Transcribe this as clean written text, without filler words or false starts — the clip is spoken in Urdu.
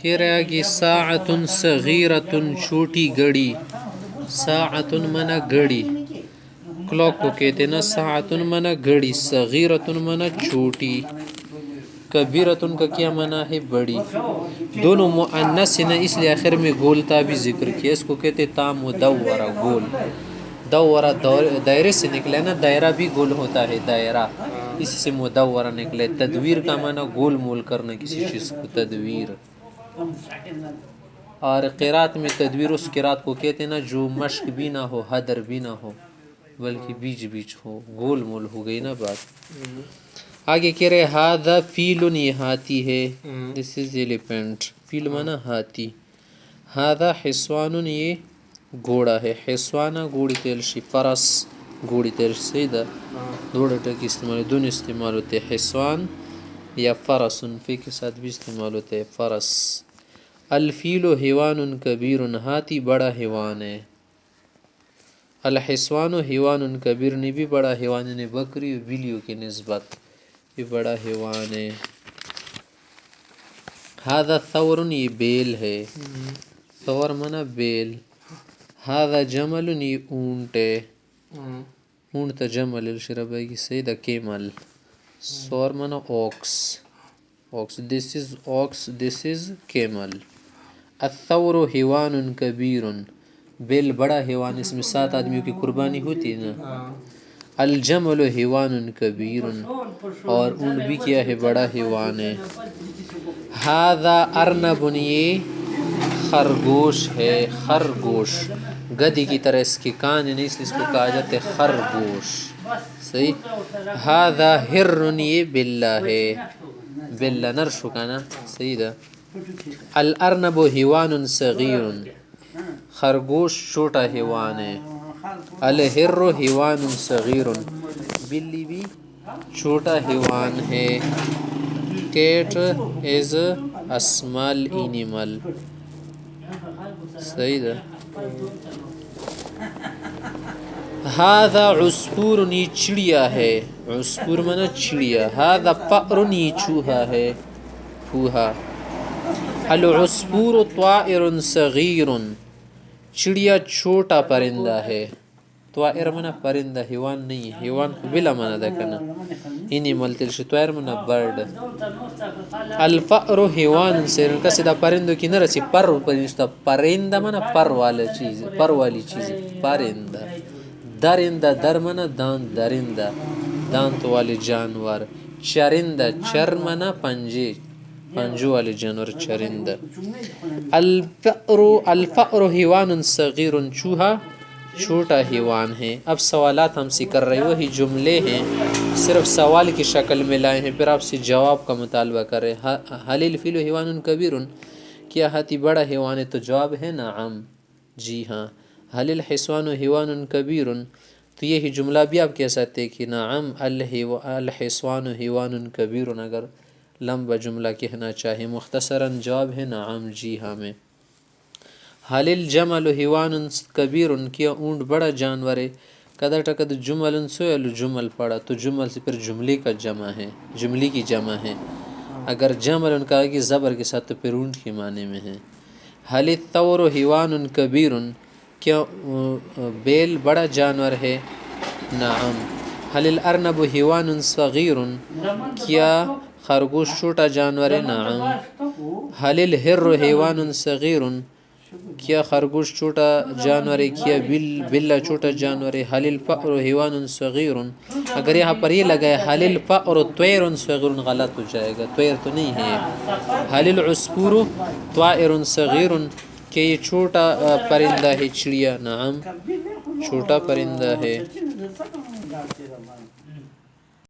کہہ رہا کہ ساعتن صغیرتن چھوٹی گھڑی، ساعتن منا گھڑی، کلاک کو کہتے ہیں نا، ساعتن منا گھڑی، صغیرتن منا چھوٹی، کبیرتن کا کیا معنی ہے بڑی، دونوں مؤنث ہیں اس لیے آخر میں گول تا بھی ذکر کیا، اس کو کہتے تا مدورہ، گول دورہ دائرے سے نکلا نا، دائرہ بھی گول ہوتا ہے، دائرہ اسی سے مدورہ نکلے، تدویر کا معنی گول مول کرنا کسی چیز کو، تدویر۔ اور قرات میں تدویر اس قرات کو کہتے ہیں نا جو مشق بھی نہ ہو، حدر بھی نہ ہو، بلکہ بیچ بیچ ہو، گول مول ہو گئی نا بات۔ آگے کہہ رہے ہادھا فیلن، یہ ہاتھی ہے، دس از ایلیفینٹ، فیل مانا ہاتھی، ہادھا حصوان، یہ گھوڑا ہے، حصوانہ گھوڑی تیلشی، فرس گھوڑی تیلشی، سیدھا دوڑا ٹکی استعمال، دونوں استعمال ہوتے ہیں، حصوان یا فرسن، فی کے ساتھ بھی استعمال ہوتے ہیں، فرس۔ الفیل حیوان کبیر، ہاتھی بڑا حیوان ہے، الحصوان حیوان کبیر، نے بھی بڑا حیوان ہے، بکری و بلیوں کی نسبت یہ بڑا حیوان ہے۔ ہادھا ثور، یہ بیل ہے، ثور منا بیل، ہادھا جمل، یہ اونٹ ہے، اونٹ تا جمل الشربائی کی سیدھا کیمل، ثور منا اوکس، اوکس، دس از اوکس، دس از کیمل۔ الثور حیوان کبیر، بیل بڑا حیوان، اس میں 7 آدمیوں کی قربانی ہوتی ہے نا۔ الجمل حیوان کبیر، اور اونٹ بھی کیا ہے بڑا حیوان ہے۔ ہادھا ارنب، یہ خرگوش ہے، خرگوش، گدھی کی طرح اس کے کان نہیں، اس لیے اس کو کہا جاتا ہے خرگوش، صحیح۔ ہادھا ہر، یہ بلہ ہے، بلہ نر شکانا، صحیح دا۔ الارنب حیوان صغیر، خرگوش چھوٹا حیوان ہے، الہر حیوان صغیر، بلی بھی چھوٹا حیوان ہے، cat is a small animal، صحیح دا۔ ہادھا عصفور، یہ چڑیا ہے، عصفور منا چڑیا، ہادھا فأر، یہ چوہا ہے، پوہا۔ العصفور طائر صغیر، چڑیا چھوٹا پرندہ ہے، طائر منا پرندہ، حیوان نہیں ہے، حیوان بلا منا دا کنا، انیمل تلشی، طائر منا برڈ۔ الفأر حیوان صغیر، کسی دا پرندوں کی نرسی، پر پرندہ، پرندہ منا پر والا چیز، پر والی چیز، پرندہ۔ درندہ، در منا دانت، درندہ دانت والے جانور۔ چرندہ، چر منا پنجے، پنجوں والے جانور، چرندہ۔ الفأر حیوان صغیر، چوہا چھوٹا حیوان ہے۔ اب سوالات ہم سے کر رہے ہیں، وہی جملے ہیں، صرف سوال کی شکل میں لائے ہیں، پھر آپ سے جواب کا مطالبہ کر رہے ہیں۔ حل الفیل حیوان کبیر، کیا ہاتھی بڑا حیوان ہے؟ تو جواب ہے نعم، جی ہاں۔ حل الحصوان حیوان کبیر، تو یہی جملہ بھی آپ کہہ سکتے ہیں کہ نعم الحصوان حیوان کبیر، اگر لمبا جملہ کہنا چاہے، مختصراً جواب ہے نعم، جی ہاں میں۔ حل الجمل حیوان کبیر، کیا اونٹ بڑا جانور ہے؟ قدر ٹکد جمل سوئل جمل پڑا، تو جمل سے پھر جملے کا جمع ہے، جملے کی جمع ہے، اگر جمل کہا کہ زبر کے ساتھ تو پھر اونٹ کے معنی میں ہے۔ حل الثور حیوان کبیر، کیا بیل بڑا جانور ہے؟ نعم۔ حل الارنب حیوان صغیر، کیا خرگوش چھوٹا جانور ہے؟ نعم۔ حل الہر حیوان صغیر، کیا خرگوش چھوٹا جانور ہے؟ کیا بلہ چھوٹا جانور ہے؟ حل الفأر حیوان صغیر، اگر یہاں پر یہ لگا ہے حل الفأر طیر صغیر، غلط ہو جائے گا، طیر تو نہیں ہے۔ حل العصفور طائر صغیر، کہ یہ چھوٹا پرندہ ہے، چڑیا، نعم چھوٹا پرندہ ہے۔